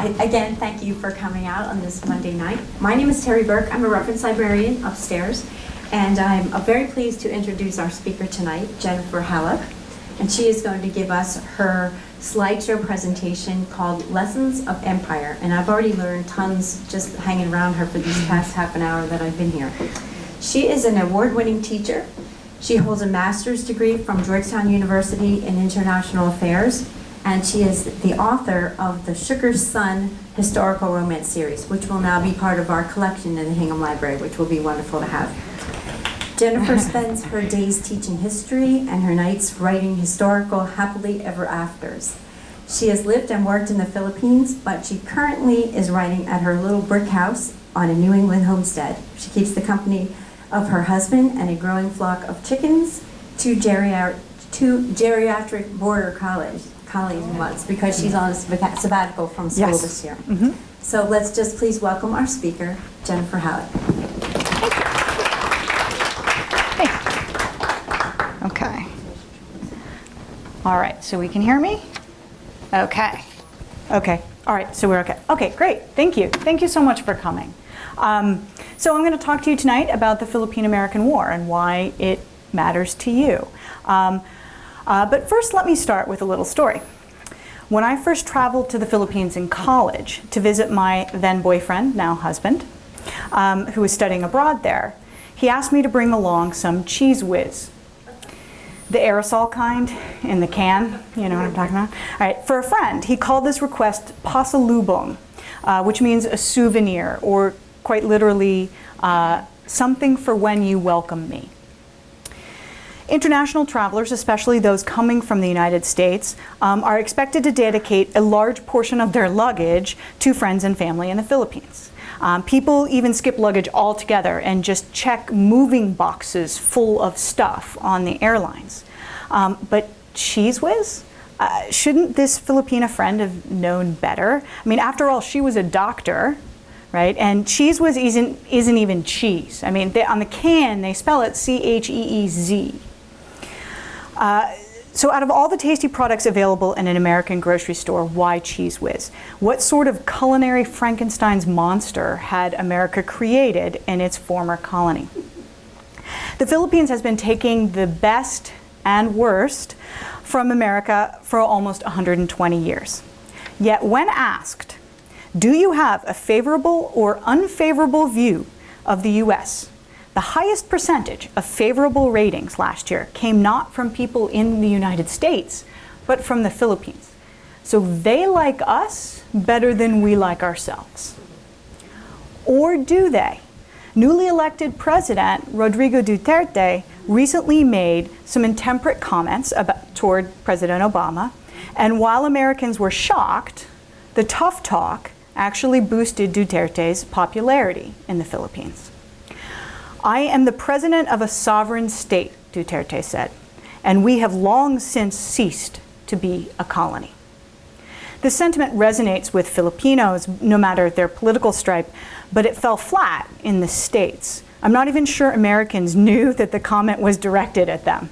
Again, thank you for coming out on this Monday night. My name is Terry Burke. I'm a reference librarian upstairs, and I'm very pleased to introduce our speaker tonight, Jennifer Hallock. And she is going to give us her slideshow presentation called Lessons of Empire. And I've already learned tons just hanging around her for these past half an hour that I've been here. She is an award-winning teacher. She holds a master's degree from Georgetown University in International Affairs, and she is the author of the Sugar's Son historical romance series, which will now be part of our collection in the Hingham Library, which will be wonderful to have. Jennifer spends her days teaching history and her nights writing historical happily ever afters. She has lived and worked in the Philippines, but she currently is writing at her little brick house on a New England homestead. She keeps the company of her husband and a growing flock of chickens, two geriatric border collies once, because she's on a sabbatical from school this year. So let's just please welcome our speaker, Jennifer Hallock. Okay. All right, so we can hear me? Okay. Okay. All right, so we're okay. Okay, great. Thank you. Thank you so much for coming. So I'm going to talk to you tonight about the Philippine-American War and why it matters to you. But first, let me start with a little story. When I first traveled to the Philippines in college to visit my then boyfriend, now husband, who was studying abroad there, he asked me to bring along some Cheez Whiz. The aerosol kind in the can, you know what I'm talking about? All right, for a friend, he called this request pasalubong, which means a souvenir, or quite literally, something for when you welcome me. International travelers, especially those coming from the United States, are expected to dedicate a large portion of their luggage to friends and family in the Philippines. People even skip luggage altogether and just check moving boxes full of stuff on the airlines. But Cheez Whiz? Shouldn't this Filipina friend have known better? I mean, after all, she was a doctor, right? And Cheez Whiz isn't even cheese. I mean, on the can, they spell it C-H-E-E-Z. So out of all the tasty products available in an American grocery store, why Cheez Whiz? What sort of culinary Frankenstein's monster had America created in its former colony? The Philippines has been taking the best and worst from America for almost 120 years. Yet when asked, do you have a favorable or unfavorable view of the U.S.? The highest percentage of favorable ratings last year came not from people in the United States, but from the Philippines. So they like us better than we like ourselves. Or do they? Newly elected President Rodrigo Duterte recently made some intemperate comments toward President Obama, and while Americans were shocked, the tough talk actually boosted Duterte's popularity in the Philippines. I am the president of a sovereign state, Duterte said, and we have long since ceased to be a colony. This sentiment resonates with Filipinos, no matter their political stripe, but it fell flat in the States. I'm not even sure Americans knew that the comment was directed at them,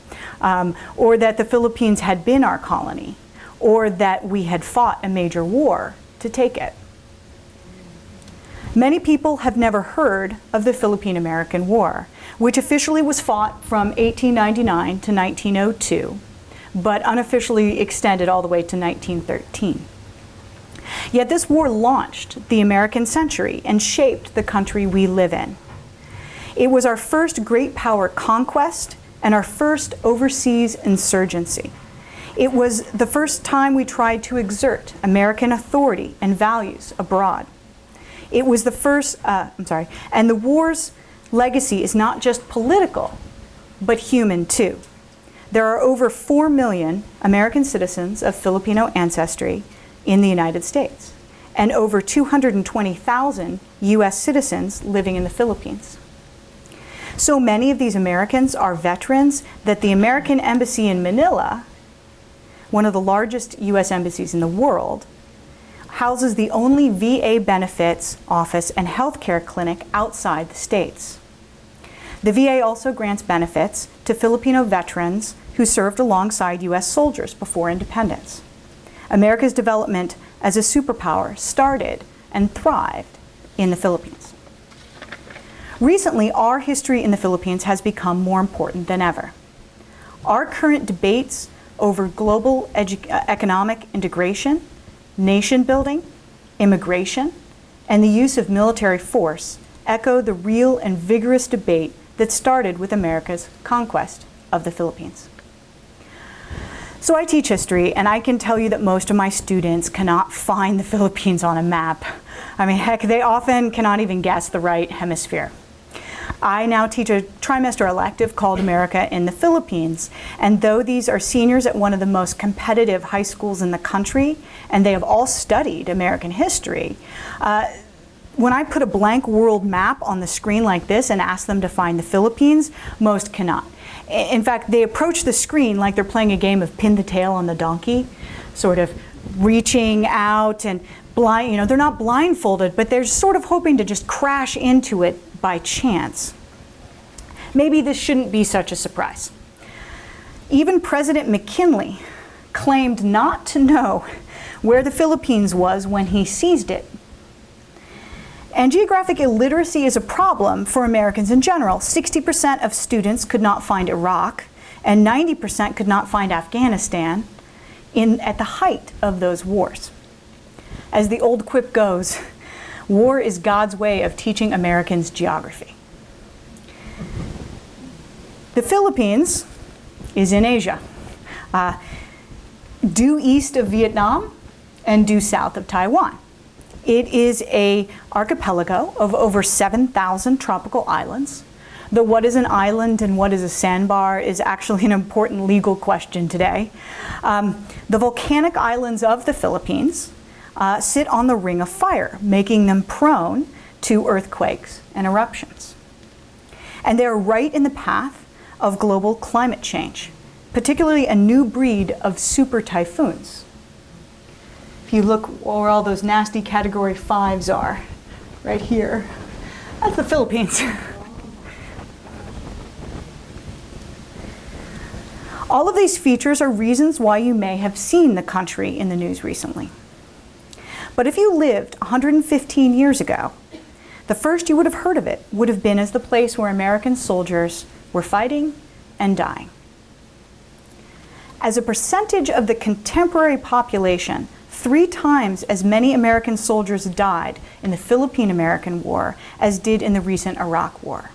or that the Philippines had been our colony, or that we had fought a major war to take it. Many people have never heard of the Philippine-American War, which officially was fought from 1899 to 1902, but unofficially extended all the way to 1913. Yet this war launched the American century and shaped the country we live in. It was our first great power conquest and our first overseas insurgency. It was the first time we tried to exert American authority and values abroad. It was the first, and the war's legacy is not just political, but human too. There are over 4 million American citizens of Filipino ancestry in the United States, and over 220,000 US citizens living in the Philippines. So many of these Americans are veterans that the American Embassy in Manila, one of the largest US embassies in the world, houses the only VA benefits office and healthcare clinic outside the States. The VA also grants benefits to Filipino veterans who served alongside US soldiers before independence. America's development as a superpower started and thrived in the Philippines. Recently, our history in the Philippines has become more important than ever. Our current debates over global economic integration, nation building, immigration, and the use of military force echo the real and vigorous debate that started with America's conquest of the Philippines. So I teach history, and I can tell you that most of my students cannot find the Philippines on a map. I mean, heck, they often cannot even guess the right hemisphere. I now teach a trimester elective called America in the Philippines, and though these are seniors at one of the most competitive high schools in the country, and they have all studied American history, when I put a blank world map on the screen like this and ask them to find the Philippines, most cannot. In fact, they approach the screen like they're playing a game of pin the tail on the donkey, sort of reaching out and they're not blindfolded, but they're sort of hoping to just crash into it by chance. Maybe this shouldn't be such a surprise. Even President McKinley claimed not to know where the Philippines was when he seized it. And geographic illiteracy is a problem for Americans in general. 60% of students could not find Iraq, and 90% could not find Afghanistan at the height of those wars. As the old quip goes, war is God's way of teaching Americans geography. The Philippines is in Asia, due east of Vietnam and due south of Taiwan. It is an archipelago of over 7,000 tropical islands. Though what is an island and what is a sandbar is actually an important legal question today. The volcanic islands of the Philippines sit on the Ring of Fire, making them prone to earthquakes and eruptions. And they're right in the path of global climate change, particularly a new breed of super typhoons. If you look where all those nasty Category 5s are, right here, that's the Philippines. All of these features are reasons why you may have seen the country in the news recently. But if you lived 115 years ago, the first you would have heard of it would have been as the place where American soldiers were fighting and dying. As a percentage of the contemporary population, 3 times as many American soldiers died in the Philippine-American War as did in the recent Iraq War.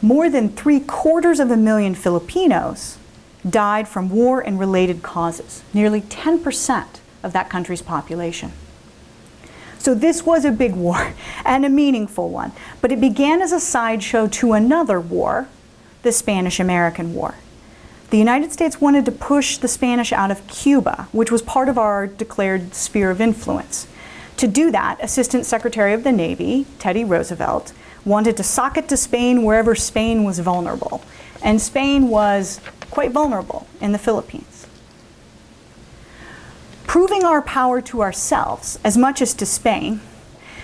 More than 750,000 Filipinos died from war and related causes, nearly 10% of that country's population. So this was a big war and a meaningful one, but it began as a sideshow to another war, the Spanish-American War. The United States wanted to push the Spanish out of Cuba, which was part of our declared sphere of influence. To do that, Assistant Secretary of the Navy, Teddy Roosevelt, wanted to sock it to Spain wherever Spain was vulnerable. And Spain was quite vulnerable in the Philippines. Proving our power to ourselves, as much as to Spain,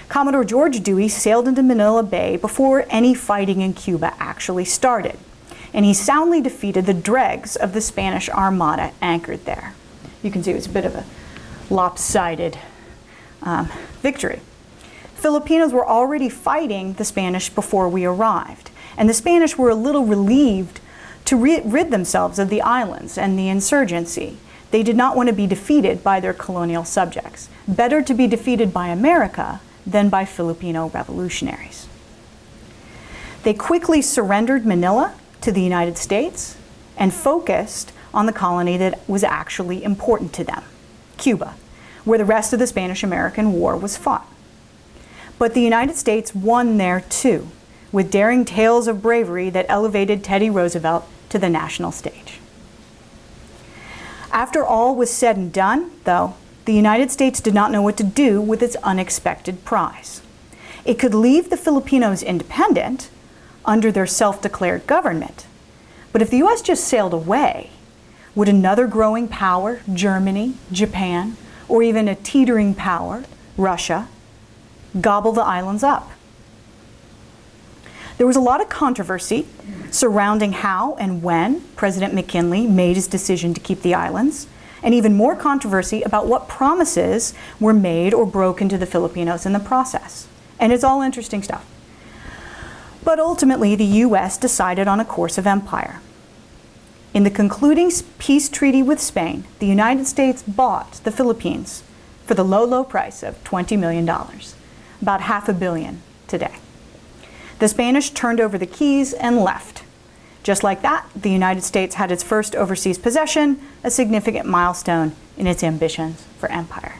Commodore George Dewey sailed into Manila Bay before any fighting in Cuba actually started. And he soundly defeated the dregs of the Spanish Armada anchored there. You can see it was a bit of a lopsided victory. Filipinos were already fighting the Spanish before we arrived, and the Spanish were a little relieved to rid themselves of the islands and the insurgency. They did not want to be defeated by their colonial subjects. Better to be defeated by America than by Filipino revolutionaries. They quickly surrendered Manila to the United States and focused on the colony that was actually important to them, Cuba, where the rest of the Spanish-American War was fought. But the United States won there too, with daring tales of bravery that elevated Teddy Roosevelt to the national stage. After all was said and done, though, the United States did not know what to do with its unexpected prize. It could leave the Filipinos independent under their self-declared government. But if the U.S. just sailed away, would another growing power, Germany, Japan, or even a teetering power, Russia, gobble the islands up? There was a lot of controversy surrounding how and when President McKinley made his decision to keep the islands, and even more controversy about what promises were made or broken to the Filipinos in the process. And it's all interesting stuff. But ultimately, the U.S. decided on a course of empire. In the concluding peace treaty with Spain, the United States bought the Philippines for the low, low price of $20 million, about $500 million today. The Spanish turned over the keys and left. Just like that, the United States had its first overseas possession, a significant milestone in its ambitions for empire.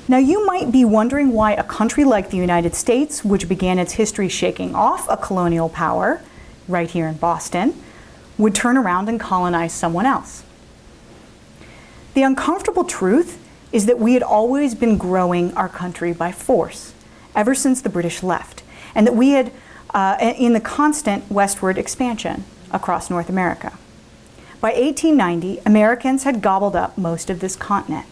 Now, you might be wondering why a country like the United States, which began its history shaking off a colonial power right here in Boston, would turn around and colonize someone else. The uncomfortable truth is that we had always been growing our country by force, ever since the British left, and that we had in the constant westward expansion across North America. By 1890, Americans had gobbled up most of this continent.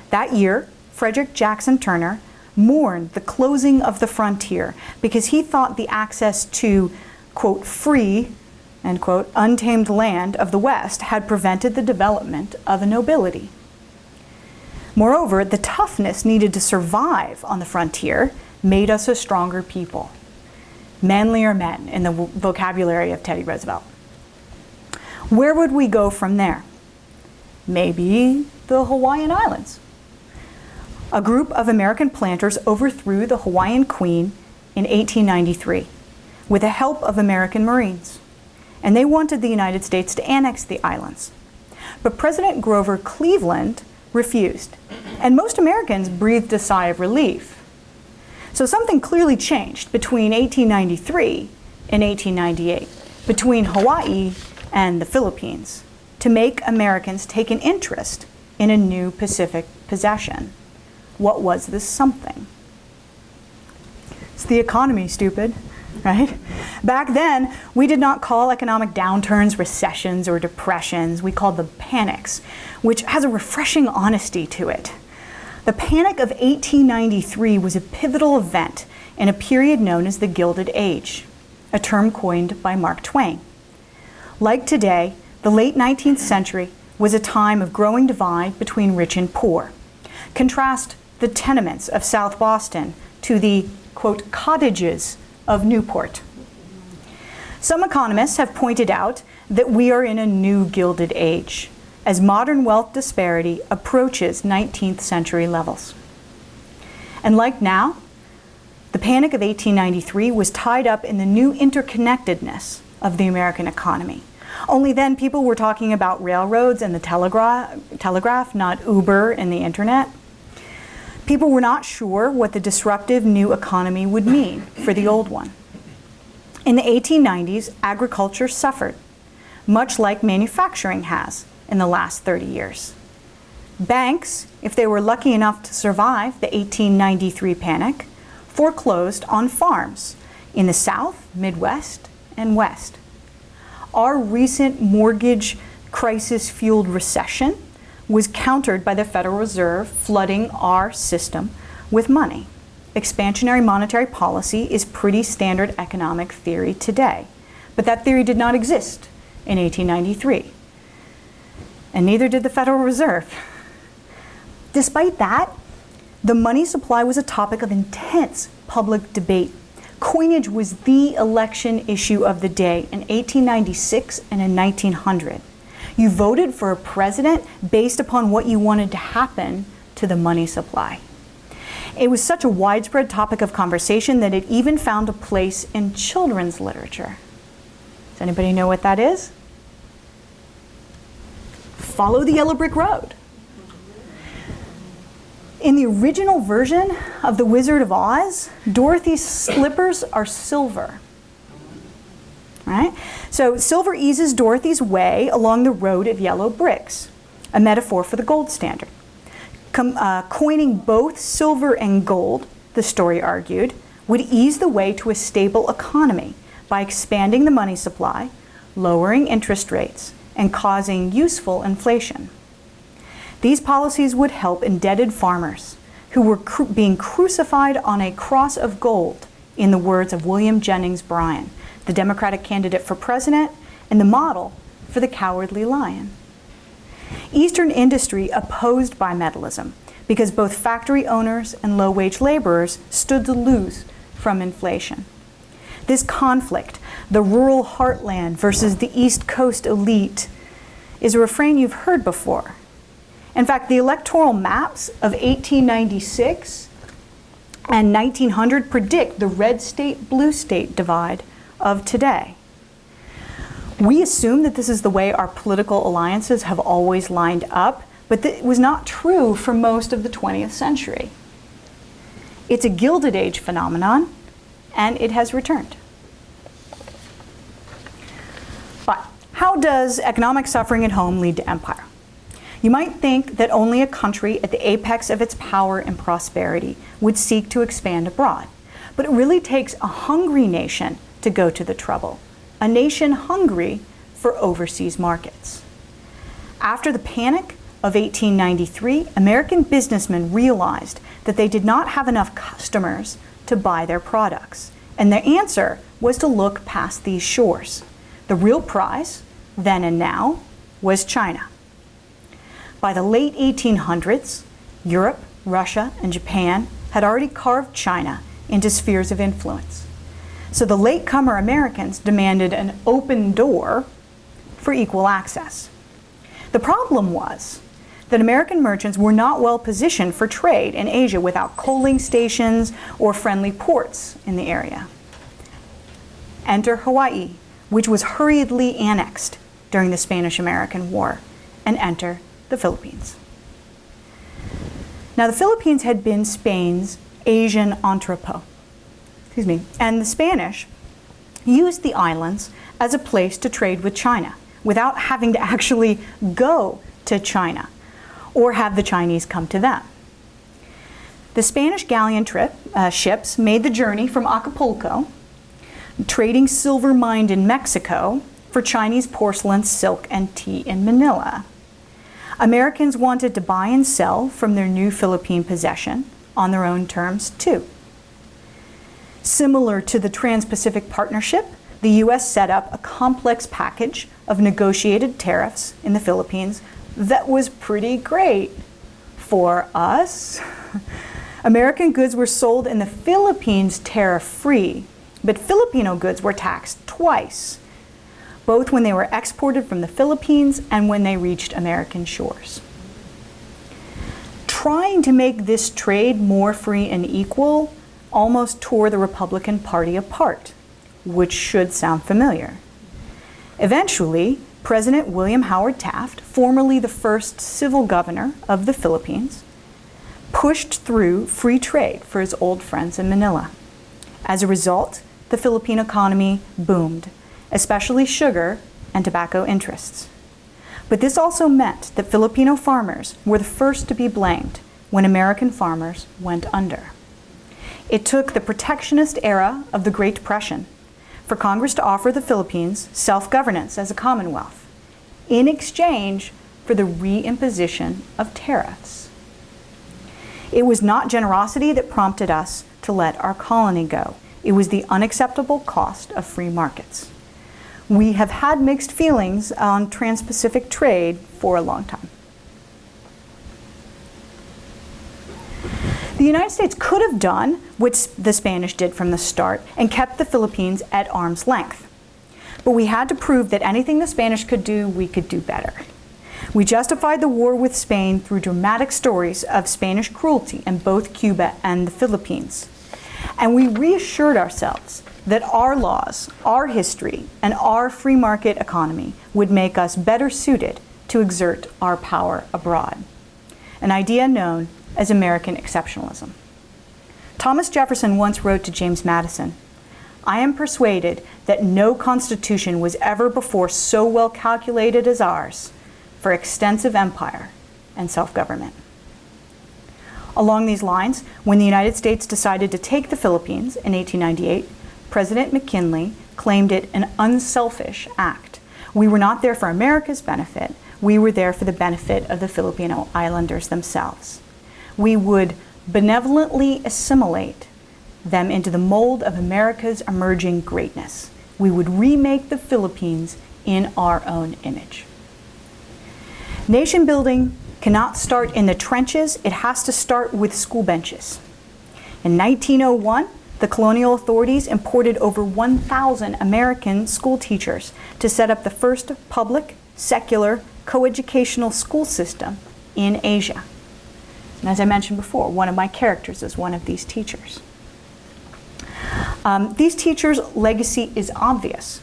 That year, Frederick Jackson Turner mourned the closing of the frontier because he thought the access to, quote, free, end quote, untamed land of the West had prevented the development of a nobility. Moreover, the toughness needed to survive on the frontier made us a stronger people. Manlier men, in the vocabulary of Teddy Roosevelt. Where would we go from there? Maybe the Hawaiian Islands. A group of American planters overthrew the Hawaiian Queen in 1893 with the help of American Marines, and they wanted the United States to annex the islands. But President Grover Cleveland refused, and most Americans breathed a sigh of relief. So something clearly changed between 1893 and 1898, between Hawaii and the Philippines, to make Americans take an interest in a new Pacific possession. What was this something? It's the economy, stupid, right? Back then, we did not call economic downturns recessions or depressions. We called them panics, which has a refreshing honesty to it. The Panic of 1893 was a pivotal event in a period known as the Gilded Age, a term coined by Mark Twain. Like today, the late 19th century was a time of growing divide between rich and poor. Contrast the tenements of South Boston to the, quote, cottages of Newport. Some economists have pointed out that we are in a new Gilded Age, as modern wealth disparity approaches 19th century levels. And like now, the Panic of 1893 was tied up in the new interconnectedness of the American economy. Only then people were talking about railroads and the telegraph, not Uber and the internet. People were not sure what the disruptive new economy would mean for the old one. In the 1890s, agriculture suffered, much like manufacturing has in the last 30 years. Banks, if they were lucky enough to survive the 1893 panic, foreclosed on farms in the South, Midwest, and West. Our recent mortgage crisis-fueled recession was countered by the Federal Reserve flooding our system with money. Expansionary monetary policy is pretty standard economic theory today, but that theory did not exist in 1893. And neither did the Federal Reserve. Despite that, the money supply was a topic of intense public debate. Coinage was the election issue of the day in 1896 and in 1900. You voted for a president based upon what you wanted to happen to the money supply. It was such a widespread topic of conversation that it even found a place in children's literature. Does anybody know what that is? Follow the Yellow Brick Road. In the original version of The Wizard of Oz, Dorothy's slippers are silver. Right? So silver eases Dorothy's way along the road of yellow bricks, a metaphor for the gold standard. Coining both silver and gold, the story argued, would ease the way to a stable economy by expanding the money supply, lowering interest rates, and causing useful inflation. These policies would help indebted farmers who were being crucified on a cross of gold, in the words of William Jennings Bryan, the Democratic candidate for president and the model for for the cowardly lion. Eastern industry opposed bimetallism because both factory owners and low-wage laborers stood to lose from inflation. This conflict, the rural heartland versus the East Coast elite, is a refrain you've heard before. In fact, the electoral maps of 1896 and 1900 predict the red state, blue state divide of today. We assume that this is the way our political alliances have always lined up, but it was not true for most of the 20th century. It's a Gilded Age phenomenon, and it has returned. But how does economic suffering at home lead to empire? You might think that only a country at the apex of its power and prosperity would seek to expand abroad. But it really takes a hungry nation to go to the trouble, a nation hungry for overseas markets. After the Panic of 1893, American businessmen realized that they did not have enough customers to buy their products, and their answer was to look past these shores. The real prize, then and now, was China. By the late 1800s, Europe, Russia, and Japan had already carved China into spheres of influence. So the latecomer Americans demanded an open door for equal access. The problem was that American merchants were not well positioned for trade in Asia without coaling stations or friendly ports in the area. Enter Hawaii, which was hurriedly annexed during the Spanish-American War, and enter the Philippines. Now, the Philippines had been Spain's Asian entrepot, and the Spanish used the islands as a place to trade with China without having to actually go to China or have the Chinese come to them. The Spanish galleon ships made the journey from Acapulco, trading silver mined in Mexico for Chinese porcelain, silk, and tea in Manila. Americans wanted to buy and sell from their new Philippine possession on their own terms too. Similar to the Trans-Pacific Partnership, the U.S. set up a complex package of negotiated tariffs in the Philippines that was pretty great for us. American goods were sold in the Philippines tariff-free, but Filipino goods were taxed twice, both when they were exported from the Philippines and when they reached American shores. Trying to make this trade more free and equal almost tore the Republican Party apart, which should sound familiar. Eventually, President William Howard Taft, formerly the first civil governor of the Philippines, pushed through free trade for his old friends in Manila. As a result, the Philippine economy boomed, especially sugar and tobacco interests. But this also meant that Filipino farmers were the first to be blamed when American farmers went under. It took the protectionist era of the Great Depression for Congress to offer the Philippines self-governance as a commonwealth in exchange for the reimposition of tariffs. It was not generosity that prompted us to let our colony go. It was the unacceptable cost of free markets. We have had mixed feelings on trans-Pacific trade for a long time. The United States could have done what the Spanish did from the start and kept the Philippines at arm's length. But we had to prove that anything the Spanish could do, we could do better. We justified the war with Spain through dramatic stories of Spanish cruelty in both Cuba and the Philippines. And we reassured ourselves that our laws, our history, and our free market economy would make us better suited to exert our power abroad, an idea known as American exceptionalism. Thomas Jefferson once wrote to James Madison, "I am persuaded that no constitution was ever before so well calculated as ours for extensive empire and self-government." Along these lines, when the United States decided to take the Philippines in 1898, President McKinley claimed it an unselfish act. We were not there for America's benefit, we were there for the benefit of the Filipino islanders themselves. We would benevolently assimilate them into the mold of America's emerging greatness. We would remake the Philippines in our own image. Nation building cannot start in the trenches, it has to start with school benches. In 1901, the colonial authorities imported over 1,000 American school teachers to set up the first public, secular, coeducational school system in Asia. And as I mentioned before, one of my characters is one of these teachers. These teachers' legacy is obvious.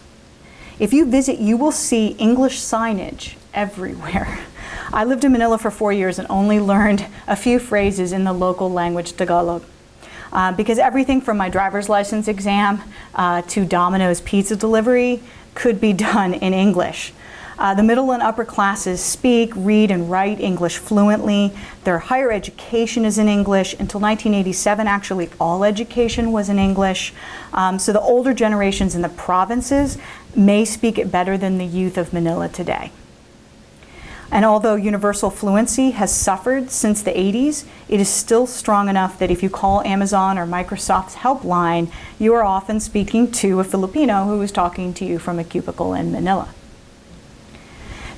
If you visit, you will see English signage everywhere. I lived in Manila for 4 years and only learned a few phrases in the local language Tagalog. Because everything from my driver's license exam to Domino's pizza delivery could be done in English. The middle and upper classes speak, read, and write English fluently. Their higher education is in English. Until 1987, actually, all education was in English. So the older generations in the provinces may speak it better than the youth of Manila today. And although universal fluency has suffered since the 80s, it is still strong enough that if you call Amazon or Microsoft's helpline, you are often speaking to a Filipino who is talking to you from a cubicle in Manila.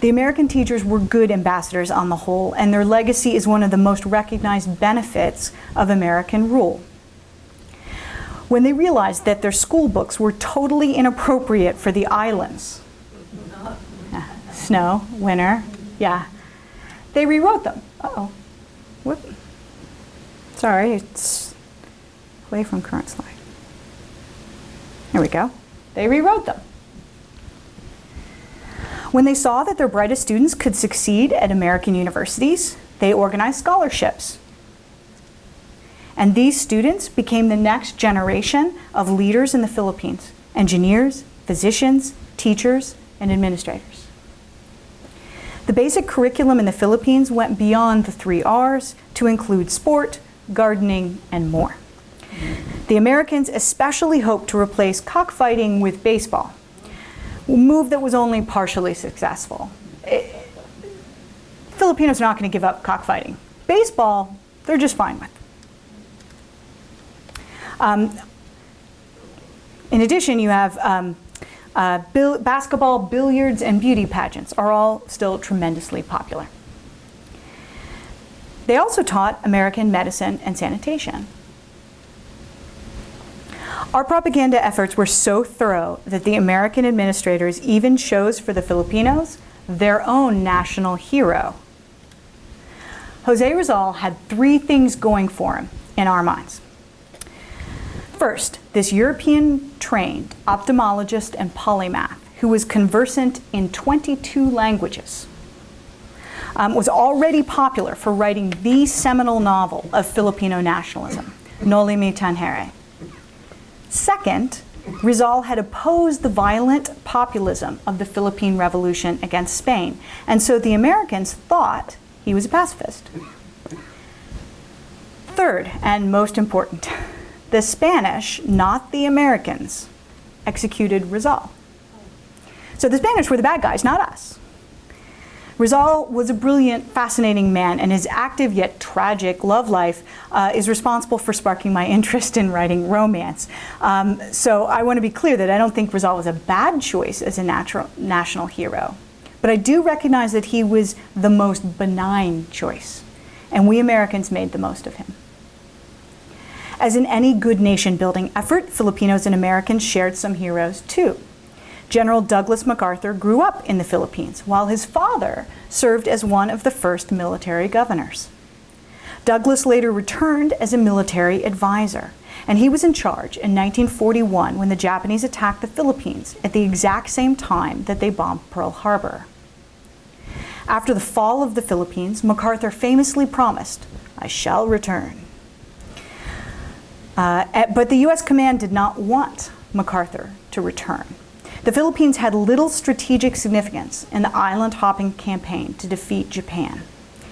The American teachers were good ambassadors on the whole, and their legacy is one of the most recognized benefits of American rule. When they realized that their school books were totally inappropriate for the islands, snow, winter, yeah, they rewrote them. Uh-oh, whoop. Sorry, it's away from current slide. There we go. They rewrote them. When they saw that their brightest students could succeed at American universities, they organized scholarships. And these students became the next generation of leaders in the Philippines: engineers, physicians, teachers, and administrators. The basic curriculum in the Philippines went beyond the 3 R's to include sport, gardening, and more. The Americans especially hoped to replace cockfighting with baseball, a move that was only partially successful. Filipinos are not going to give up cockfighting. Baseball, they're just fine with. In addition, you have basketball, billiards, and beauty pageants are all still tremendously popular. They also taught American medicine and sanitation. Our propaganda efforts were so thorough that the American administrators even chose for the Filipinos their own national hero. Jose Rizal had 3 things going for him in our minds. First, this European-trained ophthalmologist and polymath who was conversant in 22 languages was already popular for writing the seminal novel of Filipino nationalism, Noli Me Tangere. Second, Rizal had opposed the violent populism of the Philippine Revolution against Spain, and so the Americans thought he was a pacifist. Third, and most important, the Spanish, not the Americans, executed Rizal. So the Spanish were the bad guys, not us. Rizal was a brilliant, fascinating man, and his active yet tragic love life is responsible for sparking my interest in writing romance. So I want to be clear that I don't think Rizal was a bad choice as a national hero, but I do recognize that he was the most benign choice, and we Americans made the most of him. As in any good nation-building effort, Filipinos and Americans shared some heroes too. General Douglas MacArthur grew up in the Philippines, while his father served as one of the first military governors. Douglas later returned as a military advisor, and he was in charge in 1941 when the Japanese attacked the Philippines at the exact same time that they bombed Pearl Harbor. After the fall of the Philippines, MacArthur famously promised, "I shall return." But the U.S. command did not want MacArthur to return. The Philippines had little strategic significance in the island-hopping campaign to defeat Japan.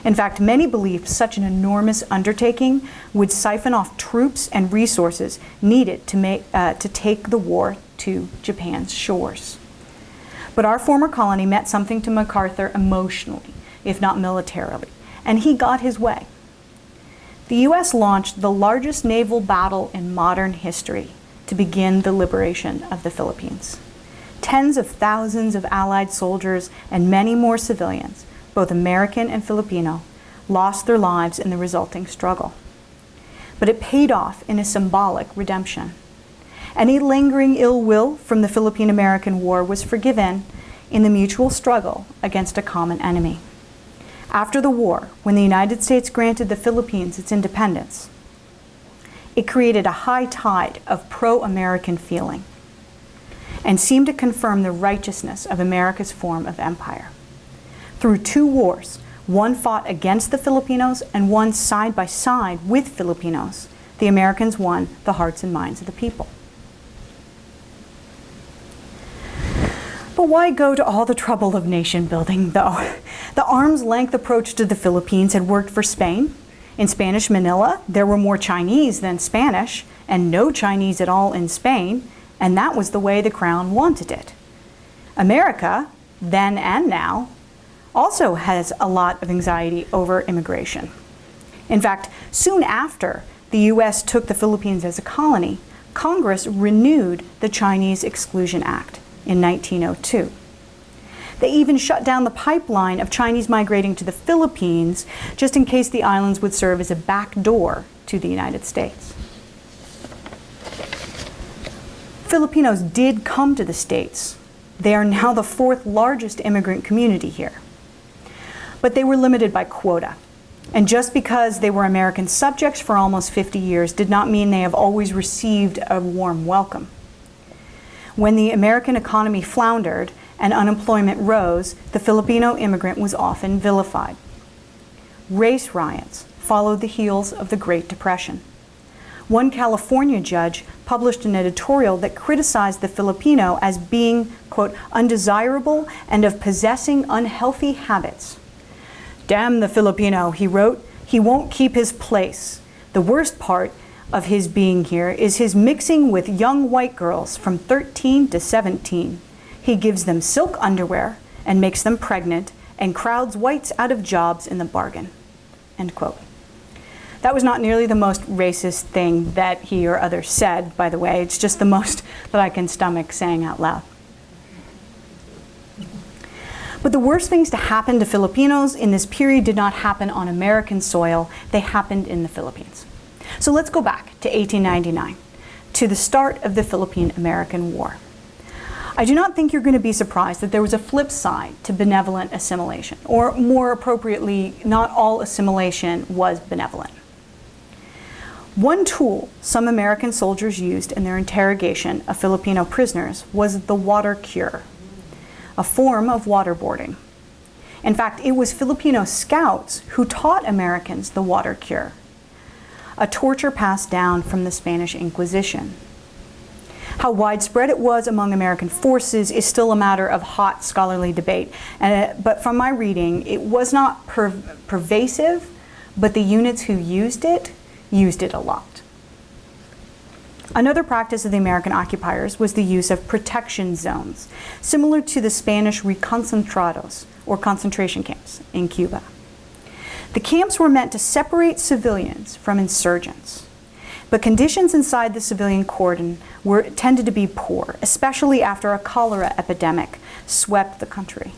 In fact, many believed such an enormous undertaking would siphon off troops and resources needed to take the war to Japan's shores. But our former colony meant something to MacArthur emotionally, if not militarily, and he got his way. The U.S. launched the largest naval battle in modern history to begin the liberation of the Philippines. Tens of thousands of Allied soldiers and many more civilians, both American and Filipino, lost their lives in the resulting struggle. But it paid off in a symbolic redemption. Any lingering ill will from the Philippine-American War was forgiven in the mutual struggle against a common enemy. After the war, when the United States granted the Philippines its independence, it created a high tide of pro-American feeling and seemed to confirm the righteousness of America's form of empire. Through 2 wars, one fought against the Filipinos and one side by side with Filipinos, the Americans won the hearts and minds of the people. But why go to all the trouble of nation building, though? The arm's length approach to the Philippines had worked for Spain. In Spanish Manila, there were more Chinese than Spanish, and no Chinese at all in Spain, and that was the way the Crown wanted it. America, then and now, also has a lot of anxiety over immigration. In fact, soon after the U.S. took the Philippines as a colony, Congress renewed the Chinese Exclusion Act in 1902. They even shut down the pipeline of Chinese migrating to the Philippines just in case the islands would serve as a back door to the United States. Filipinos did come to the States. They are now the 4th largest immigrant community here. But they were limited by quota. And just because they were American subjects for almost 50 years did not mean they have always received a warm welcome. When the American economy floundered and unemployment rose, the Filipino immigrant was often vilified. Race riots followed the heels of the Great Depression. One California judge published an editorial that criticized the Filipino as being, quote, undesirable and of possessing unhealthy habits. Damn the Filipino, he wrote, he won't keep his place. The worst part of his being here is his mixing with young white girls from 13 to 17. He gives them silk underwear and makes them pregnant and crowds whites out of jobs in the bargain, end quote. That was not nearly the most racist thing that he or others said, by the way. It's just the most that I can stomach saying out loud. But the worst things to happen to Filipinos in this period did not happen on American soil. They happened in the Philippines. So let's go back to 1899, to the start of the Philippine-American War. I do not think you're going to be surprised that there was a flip side to benevolent assimilation, or more appropriately, not all assimilation was benevolent. One tool some American soldiers used in their interrogation of Filipino prisoners was the water cure, a form of waterboarding. In fact, it was Filipino scouts who taught Americans the water cure, a torture passed down from the Spanish Inquisition. How widespread it was among American forces is still a matter of hot scholarly debate, but from my reading, it was not pervasive, but the units who used it a lot. Another practice of the American occupiers was the use of protection zones, similar to the Spanish reconcentrados, or concentration camps, in Cuba. The camps were meant to separate civilians from insurgents, but conditions inside the civilian cordon tended to be poor, especially after a cholera epidemic swept the country.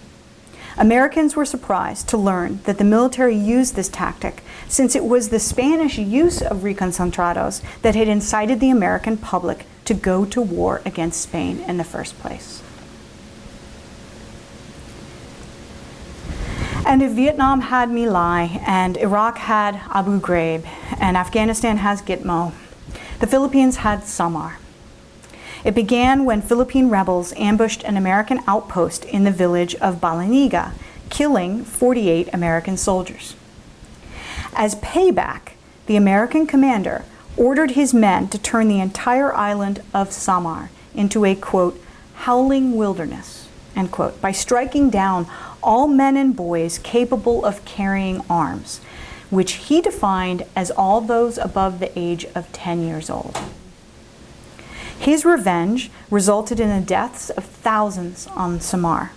Americans were surprised to learn that the military used this tactic since it was the Spanish use of reconcentrados that had incited the American public to go to war against Spain in the first place. And if Vietnam had My Lai, and Iraq had Abu Ghraib, and Afghanistan has Gitmo, the Philippines had Samar. It began when Philippine rebels ambushed an American outpost in the village of Balaniga, killing 48 American soldiers. As payback, the American commander ordered his men to turn the entire island of Samar into a, quote, howling wilderness, end quote, by striking down all men and boys capable of carrying arms, which he defined as all those above the age of 10 years old. His revenge resulted in the deaths of thousands on Samar.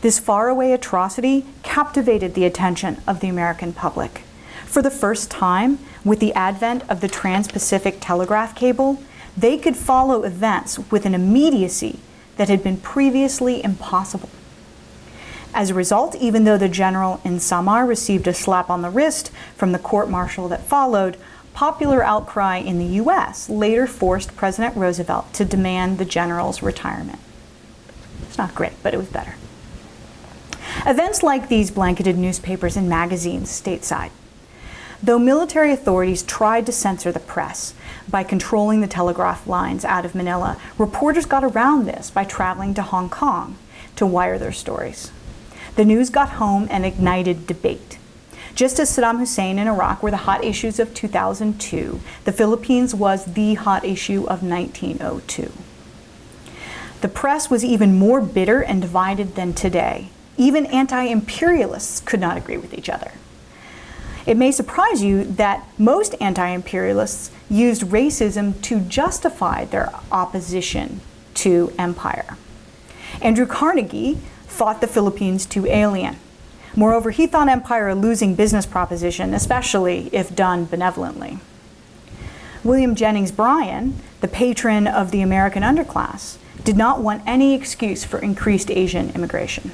This faraway atrocity captivated the attention of the American public. For the first time, with the advent of the Trans-Pacific telegraph cable, they could follow events with an immediacy that had been previously impossible. As a result, even though the general in Samar received a slap on the wrist from the court-martial that followed, popular outcry in the US later forced President Roosevelt to demand the general's retirement. It's not great, but it was better. Events like these blanketed newspapers and magazines stateside. Though military authorities tried to censor the press by controlling the telegraph lines out of Manila, reporters got around this by traveling to Hong Kong to wire their stories. The news got home and ignited debate. Just as Saddam Hussein and Iraq were the hot issues of 2002, the Philippines was the hot issue of 1902. The press was even more bitter and divided than today. Even anti-imperialists could not agree with each other. It may surprise you that most anti-imperialists used racism to justify their opposition to empire. Andrew Carnegie thought the Philippines too alien. Moreover, he thought empire a losing business proposition, especially if done benevolently. William Jennings Bryan, the patron of the American underclass, did not want any excuse for increased Asian immigration.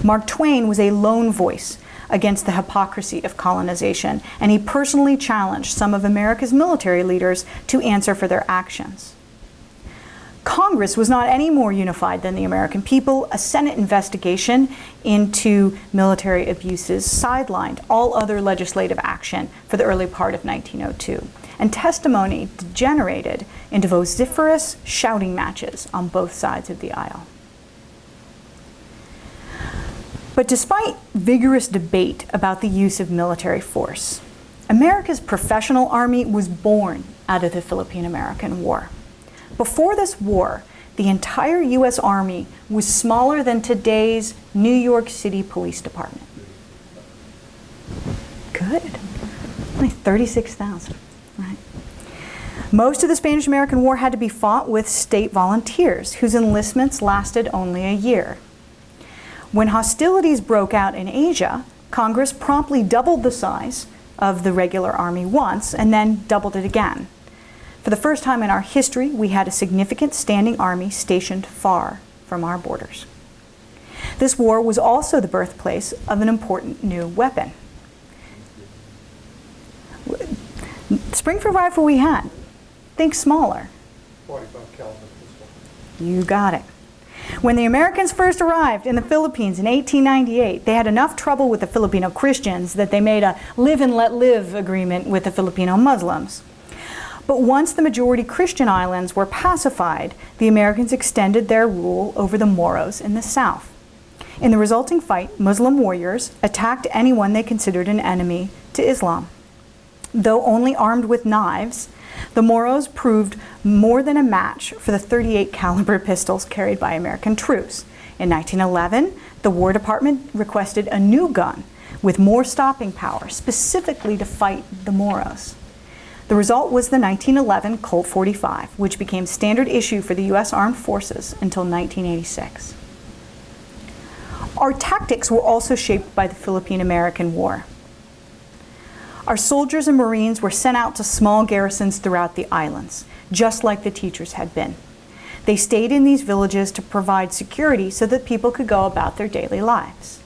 Mark Twain was a lone voice against the hypocrisy of colonization, and he personally challenged some of America's military leaders to answer for their actions. Congress was not any more unified than the American people. A Senate investigation into military abuses sidelined all other legislative action for the early part of 1902, and testimony degenerated into vociferous shouting matches on both sides of the aisle. But despite vigorous debate about the use of military force, America's professional army was born out of the Philippine-American War. Before this war, the entire U.S. Army was smaller than today's New York City Police Department. Good. Only 36,000, right? Most of the Spanish-American War had to be fought with state volunteers, whose enlistments lasted only a year. When hostilities broke out in Asia, Congress promptly doubled the size of the regular army once and then doubled it again. For the first time in our history, we had a significant standing army stationed far from our borders. This war was also the birthplace of an important new weapon. Springfield rifle we had. Think smaller. 45 caliber pistol. You got it. When the Americans first arrived in the Philippines in 1898, they had enough trouble with the Filipino Christians that they made a live and let live agreement with the Filipino Muslims. But once the majority Christian islands were pacified, the Americans extended their rule over the Moros in the south. In the resulting fight, Muslim warriors attacked anyone they considered an enemy to Islam. Though only armed with knives, the Moros proved more than a match for the 38 caliber pistols carried by American troops. In 1911, the War Department requested a new gun with more stopping power, specifically to fight the Moros. The result was the 1911 Colt 45, which became standard issue for the U.S. Armed Forces until 1986. Our tactics were also shaped by the Philippine-American War. Our soldiers and Marines were sent out to small garrisons throughout the islands, just like the teachers had been. They stayed in these villages to provide security so that people could go about their daily lives.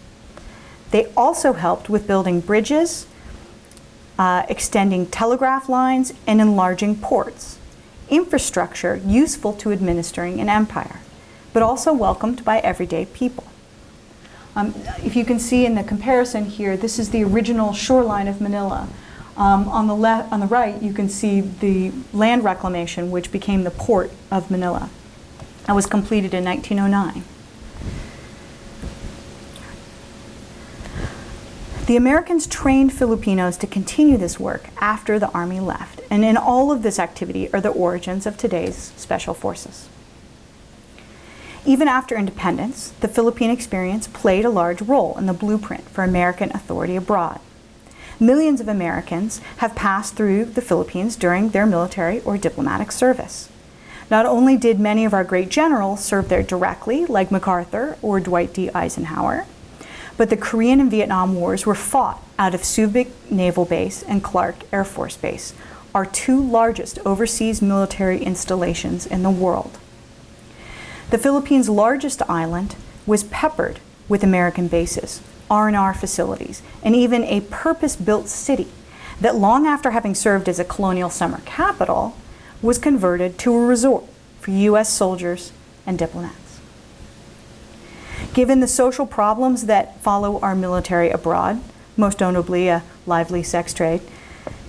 They also helped with building bridges, extending telegraph lines, and enlarging ports. Infrastructure useful to administering an empire, but also welcomed by everyday people. If you can see in the comparison here, this is the original shoreline of Manila. On the right, you can see the land reclamation, which became the port of Manila. That was completed in 1909. The Americans trained Filipinos to continue this work after the Army left, and in all of this activity are the origins of today's Special Forces. Even after independence, the Philippine experience played a large role in the blueprint for American authority abroad. Millions of Americans have passed through the Philippines during their military or diplomatic service. Not only did many of our great generals serve there directly, like MacArthur or Dwight D. Eisenhower, but the Korean and Vietnam Wars were fought out of Subic Naval Base and Clark Air Force Base, our two largest overseas military installations in the world. the Philippines' largest island was peppered with American bases, R&R facilities, and even a purpose-built city that long after having served as a colonial summer capital was converted to a resort for U.S. soldiers and diplomats. Given the social problems that follow our military abroad, most notably a lively sex trade,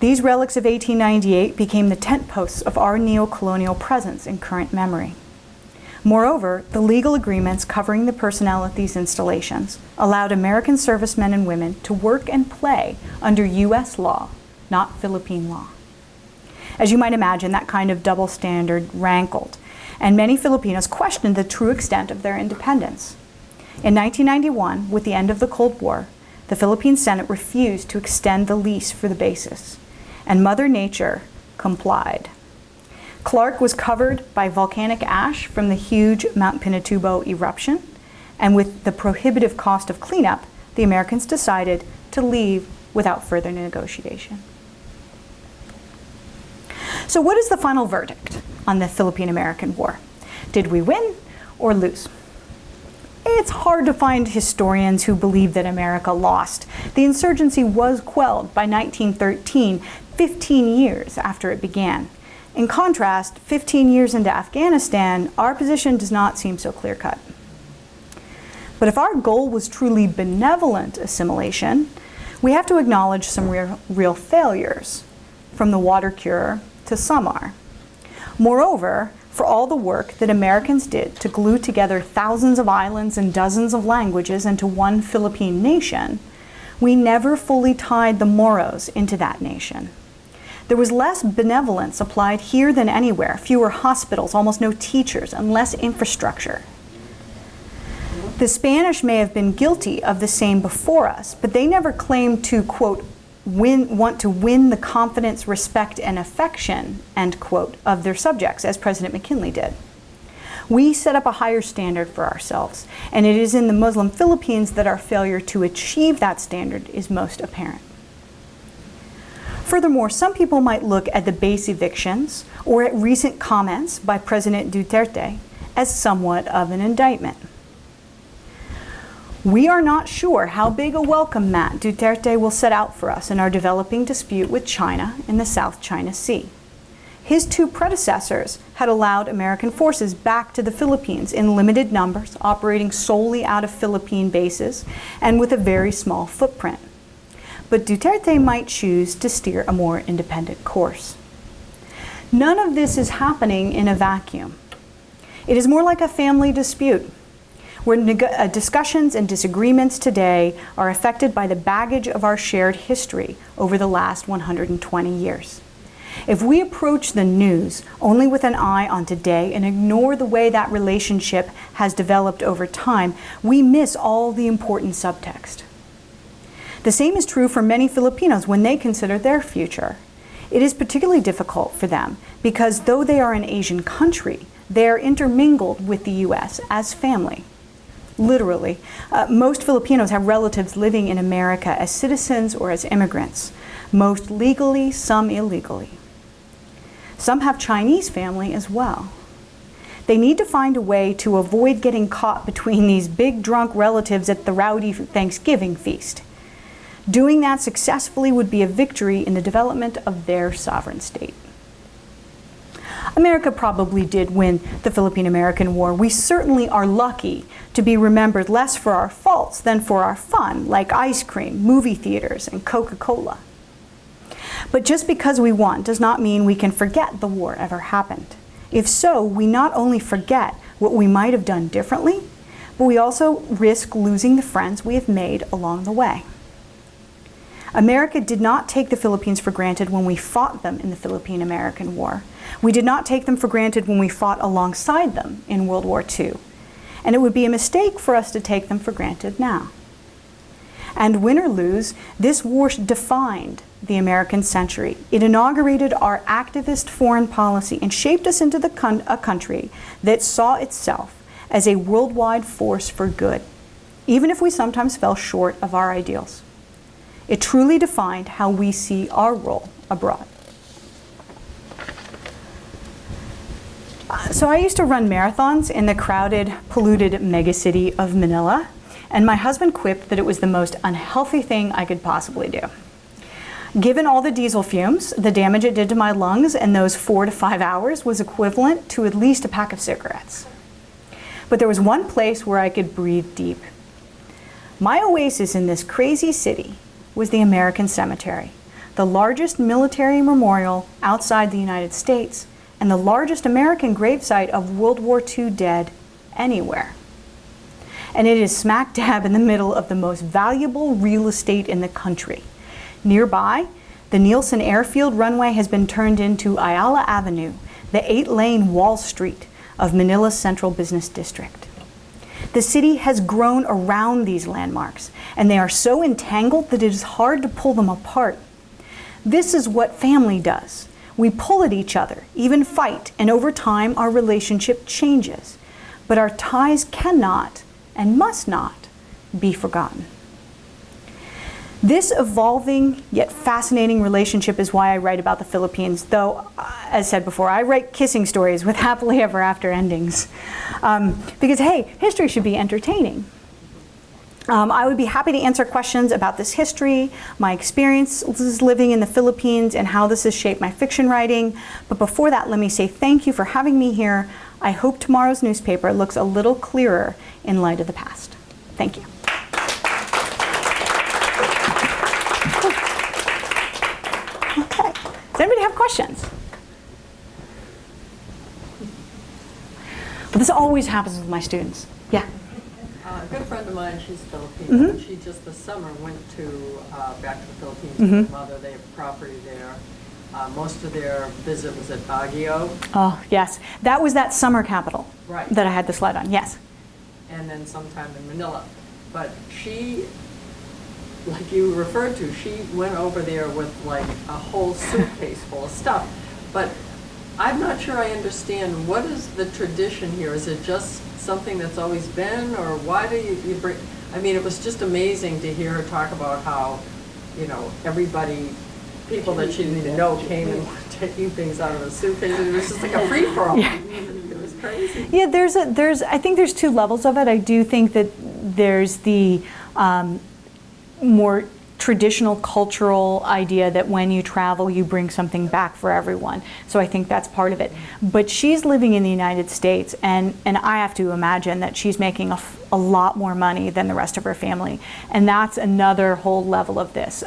these relics of 1898 became the tent posts of our neo-colonial presence in current memory. Moreover, the legal agreements covering the personnel at these installations allowed American servicemen and women to work and play under U.S. law, not Philippine law. As you might imagine, that kind of double standard rankled, and many Filipinos questioned the true extent of their independence. In 1991, with the end of the Cold War, the Philippine Senate refused to extend the lease for the bases, and Mother Nature complied. Clark was covered by volcanic ash from the huge Mount Pinatubo eruption, and with the prohibitive cost of cleanup, the Americans decided to leave without further negotiation. So what is the final verdict on the Philippine-American War? Did we win or lose? It's hard to find historians who believe that America lost. The insurgency was quelled by 1913, 15 years after it began. In contrast, 15 years into Afghanistan, our position does not seem so clear-cut. But if our goal was truly benevolent assimilation, we have to acknowledge some real failures, from the water cure to Samar. Moreover, for all the work that Americans did to glue together thousands of islands and dozens of languages into one Philippine nation, we never fully tied the Moros into that nation. There was less benevolence applied here than anywhere, fewer hospitals, almost no teachers, and less infrastructure. The Spanish may have been guilty of the same before us, but they never claimed to, quote, want to win the confidence, respect, and affection, end quote, of their subjects, as President McKinley did. We set up a higher standard for ourselves, and it is in the Muslim Philippines that our failure to achieve that standard is most apparent. Furthermore, some people might look at the base evictions or at recent comments by President Duterte as somewhat of an indictment. We are not sure how big a welcome mat Duterte will set out for us in our developing dispute with China in the South China Sea. His two predecessors had allowed American forces back to the Philippines in limited numbers, operating solely out of Philippine bases and with a very small footprint. But Duterte might choose to steer a more independent course. None of this is happening in a vacuum. It is more like a family dispute, where discussions and disagreements today are affected by the baggage of our shared history over the last 120 years. If we approach the news only with an eye on today and ignore the way that relationship has developed over time, we miss all the important subtext. The same is true for many Filipinos when they consider their future. It is particularly difficult for them because though they are an Asian country, they are intermingled with the U.S. as family. Literally, most Filipinos have relatives living in America as citizens or as immigrants, most legally, some illegally. Some have Chinese family as well. They need to find a way to avoid getting caught between these big drunk relatives at the rowdy Thanksgiving feast. Doing that successfully would be a victory in the development of their sovereign state. America probably did win the Philippine-American War. We certainly are lucky to be remembered less for our faults than for our fun, like ice cream, movie theaters, and Coca-Cola. But just because we won does not mean we can forget the war ever happened. If so, we not only forget what we might have done differently, but we also risk losing the friends we have made along the way. America did not take the Philippines for granted when we fought them in the Philippine-American War. We did not take them for granted when we fought alongside them in World War II. And it would be a mistake for us to take them for granted now. And win or lose, this war defined the American century. It inaugurated our activist foreign policy and shaped us into a country that saw itself as a worldwide force for good, even if we sometimes fell short of our ideals. It truly defined how we see our role abroad. So I used to run marathons in the crowded, polluted megacity of Manila, and my husband quipped that it was the most unhealthy thing I could possibly do. Given all the diesel fumes, the damage it did to my lungs in those 4 to 5 hours was equivalent to at least a pack of cigarettes. But there was one place where I could breathe deep. My oasis in this crazy city was the American Cemetery, the largest military memorial outside the United States and the largest American gravesite of World War II dead anywhere. And it is smack dab in the middle of the most valuable real estate in the country. Nearby, the Nielsen Airfield runway has been turned into Ayala Avenue, the 8-lane Wall Street of Manila's central business district. The city has grown around these landmarks, and they are so entangled that it is hard to pull them apart. This is what family does. We pull at each other, even fight, and over time our relationship changes. But our ties cannot and must not be forgotten. This evolving yet fascinating relationship is why I write about the Philippines, though, as said before, I write kissing stories with happily ever after endings. Because, hey, history should be entertaining. I would be happy to answer questions about this history, my experiences living in the Philippines, and how this has shaped my fiction writing. But before that, let me say thank you for having me here. I hope tomorrow's newspaper looks a little clearer in light of the past. Thank you. Okay. Does anybody have questions? Well, this always happens with my students. Yeah. A good friend of mine, she's Filipino, and she just this summer went to back to the Philippines with her mother. They have property there. Most of their visit was at Baguio. Oh, yes. That was that summer capital Right. that I had the slide on. Yes. And then sometime in Manila. But she, like you referred to, she went over there with like a whole suitcase full of stuff. But I'm not sure I understand, what is the tradition here? Is it just something that's always been, or why do you bring, I mean, it was just amazing to hear her talk about how, you know, everybody, people that she didn't even know came and were taking things out of the suitcase. It was just like a free-for-all. Yeah. It was crazy. Yeah, I think there's two levels of it. I do think that there's the more traditional cultural idea that when you travel, you bring something back for everyone. So I think that's part of it. But she's living in the United States, and I have to imagine that she's making a lot more money than the rest of her family. And that's another whole level of this.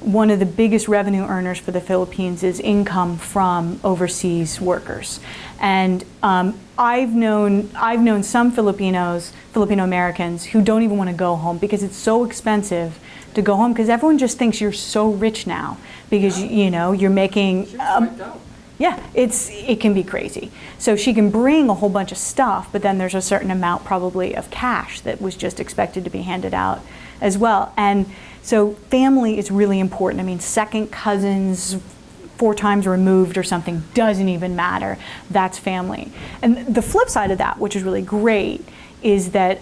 One of the biggest revenue earners for the Philippines is income from overseas workers. And I've known some Filipino Americans who don't even want to go home because it's so expensive to go home, because everyone just thinks you're so rich now because you know you're making. She was wiped out. Yeah, it can be crazy. So she can bring a whole bunch of stuff, but then there's a certain amount probably of cash that was just expected to be handed out as well. And so family is really important. I mean, second cousins, 4 times removed or something, doesn't even matter. That's family. And the flip side of that, which is really great, is that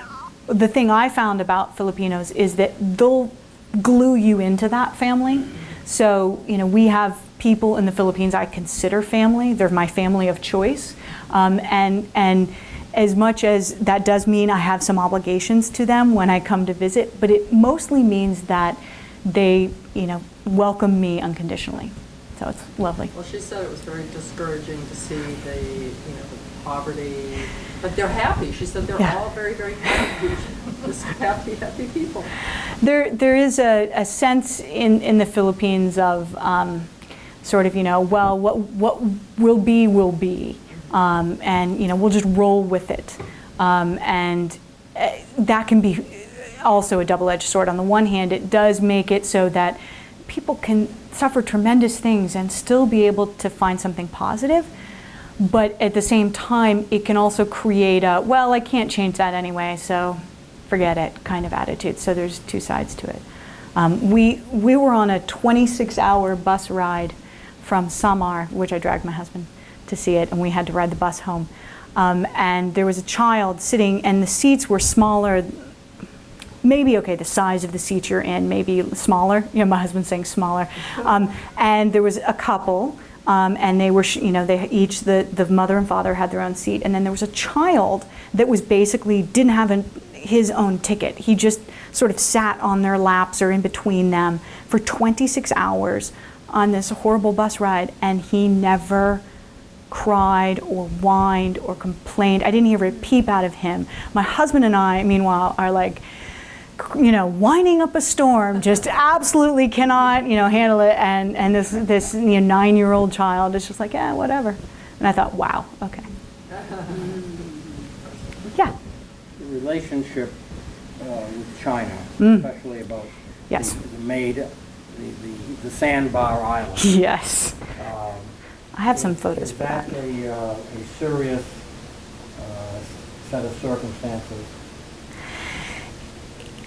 the thing I found about Filipinos is that they'll glue you into that family. So, you know, we have people in the Philippines I consider family. They're my family of choice. And as much as that does mean I have some obligations to them when I come to visit, but it mostly means that they, you know, welcome me unconditionally. So it's lovely. Well, she said it was very discouraging to see the poverty, but they're happy. She said they're all very, very happy. Just happy people. There is a sense in the Philippines of sort of, you know, well, what will be, and you know, we'll just roll with it, and that can be also a double-edged sword. On the one hand, it does make it so that people can suffer tremendous things and still be able to find something positive. But at the same time, it can also create a, well, I can't change that anyway, so forget it kind of attitude. So there's two sides to it. We were on a 26-hour bus ride from Samar, which I dragged my husband to see it, and we had to ride the bus home. And there was a child sitting, and the seats were smaller, maybe, okay, the size of the seat you're in, maybe smaller. You know, my husband's saying smaller. And there was a couple and they were, they each, the mother and father had their own seat. And then there was a child that was basically, didn't have his own ticket. He just sort of sat on their laps or in between them for 26 hours on this horrible bus ride, and he never cried or whined or complained. I didn't hear a peep out of him. My husband and I, meanwhile, are like, whining up a storm, just absolutely cannot, handle it. And this 9-year-old child is just like, yeah, whatever. And I thought, wow, okay. Yeah. The relationship with China, especially about Yes. the Sandbar Island. Yes. I have some photos for that. Is that a serious set of circumstances?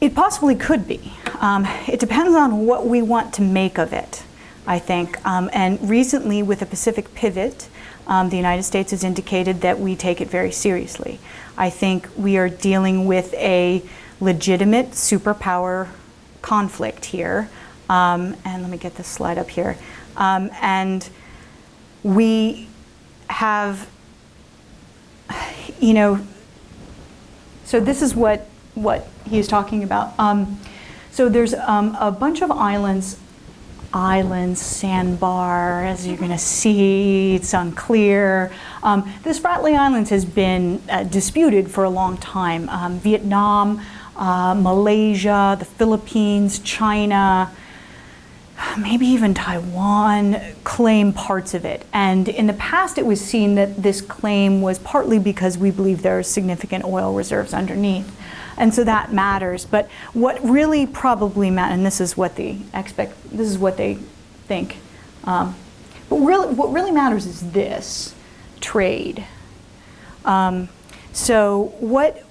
It possibly could be. It depends on what we want to make of it, I think. And recently, with the Pacific Pivot, the United States has indicated that we take it very seriously. I think we are dealing with a legitimate superpower conflict here. And let me get this slide up here. And we have, so this is what he's talking about. So there's a bunch of islands, sandbar, as you're going to see, it's unclear. The Spratly Islands has been disputed for a long time. Vietnam, Malaysia, the Philippines, China, maybe even Taiwan claim parts of it. And in the past, it was seen that this claim was partly because we believe there are significant oil reserves underneath. And so that matters. But what really probably matters, and this is what they think. But what really matters is this trade. So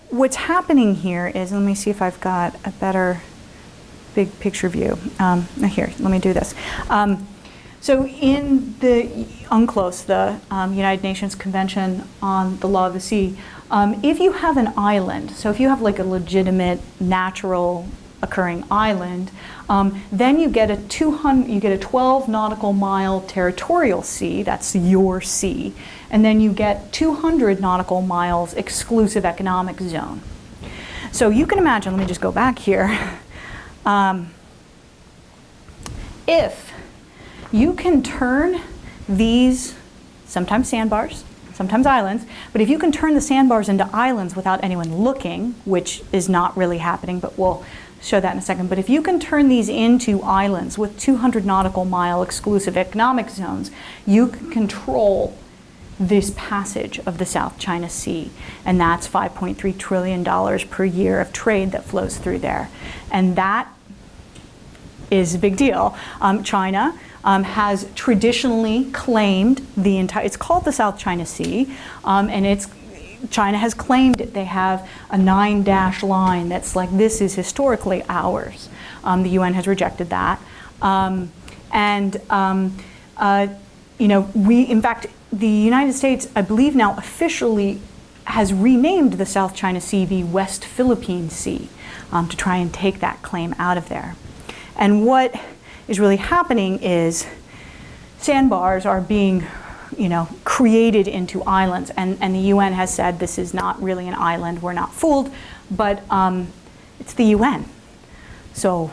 what's happening here is, let me see if I've got a better big picture view. Here, let me do this. So in the UNCLOS, the United Nations Convention on the Law of the Sea, if you have an island, so if you have like a legitimate natural occurring island, then you get a 12 nautical mile territorial sea, that's your sea, and then you get 200 nautical miles exclusive economic zone. So you can imagine, let me just go back here, if you can turn these, sometimes sandbars, sometimes islands, but if you can turn the sandbars into islands without anyone looking, which is not really happening, but we'll show that in a second, but if you can turn these into islands with 200 nautical mile exclusive economic zones, you can control this passage of the South China Sea, and that's $5.3 trillion per year of trade that flows through there. And that is a big deal. China has traditionally claimed the entire, it's called the South China Sea, and China has claimed it. They have a 9-dash line that's like, this is historically ours. The UN has rejected that. In fact, the United States, I believe now officially has renamed the South China Sea the West Philippine Sea to try and take that claim out of there. And what is really happening is sandbars are being created into islands, and the UN has said this is not really an island, we're not fooled, but it's the UN. So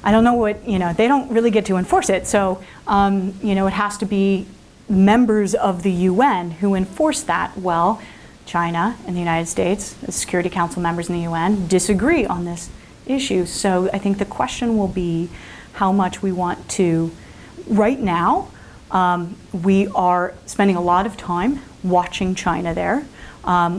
I don't know what, they don't really get to enforce it, so it has to be members of the UN who enforce that. Well, China and the United States, the Security Council members in the UN, disagree on this issue. So I think the question will be how much we want to, right now, we are spending a lot of time watching China there.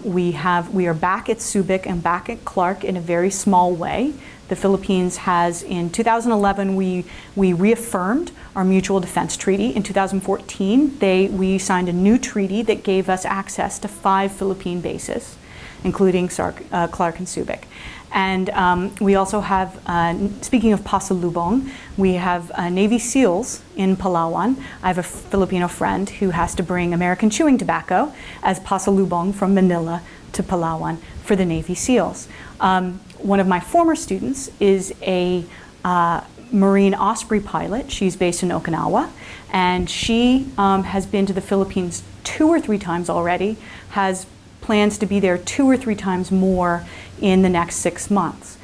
We are back at Subic and back at Clark in a very small way. The Philippines has, in 2011, we reaffirmed our mutual defense treaty. In 2014, we signed a new treaty that gave us access to 5 Philippine bases, including Clark and Subic. And we also have, speaking of Pasalubong, we have Navy SEALs in Palawan. I have a Filipino friend who has to bring American chewing tobacco as Pasalubong from Manila to Palawan for the Navy SEALs. One of my former students is a Marine Osprey pilot. She's based in Okinawa, and she has been to the Philippines 2 or 3 times already, has plans to be there 2 or 3 times more in the next 6 months.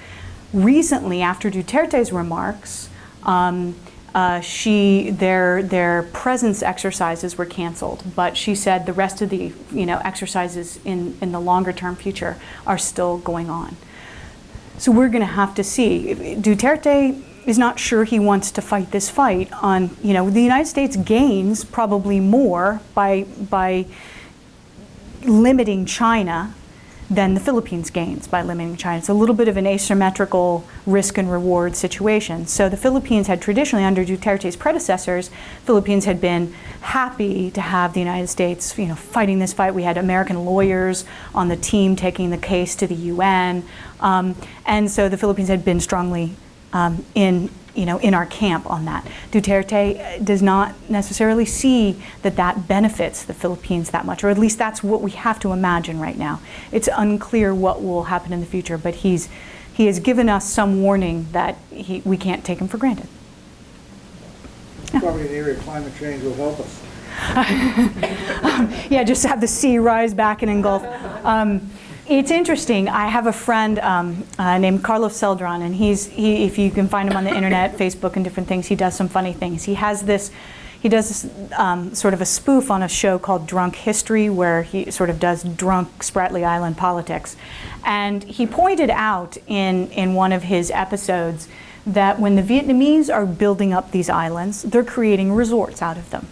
Recently, after Duterte's remarks, their presence exercises were canceled, but she said the rest of the exercises in the longer term future are still going on. So we're going to have to see. Duterte is not sure he wants to fight this fight on, the United States gains probably more by limiting China than the Philippines gains by limiting China. It's a little bit of an asymmetrical risk and reward situation. So the Philippines had traditionally, under Duterte's predecessors, Philippines had been happy to have the United States, fighting this fight. We had American lawyers on the team taking the case to the UN. And so the Philippines had been strongly in our camp on that. Duterte does not necessarily see that benefits the Philippines that much, or at least that's what we have to imagine right now. It's unclear what will happen in the future, but he has given us some warning that we can't take him for granted. Probably an area of climate change will help us. Yeah, just have the sea rise back and engulf. It's interesting. I have a friend named Carlos Celdran, and if you can find him on the internet, Facebook, and different things, he does some funny things. He does this sort of a spoof on a show called Drunk History, where he sort of does drunk Spratly Island politics. And he pointed out in one of his episodes that when the Vietnamese are building up these islands, they're creating resorts out of them.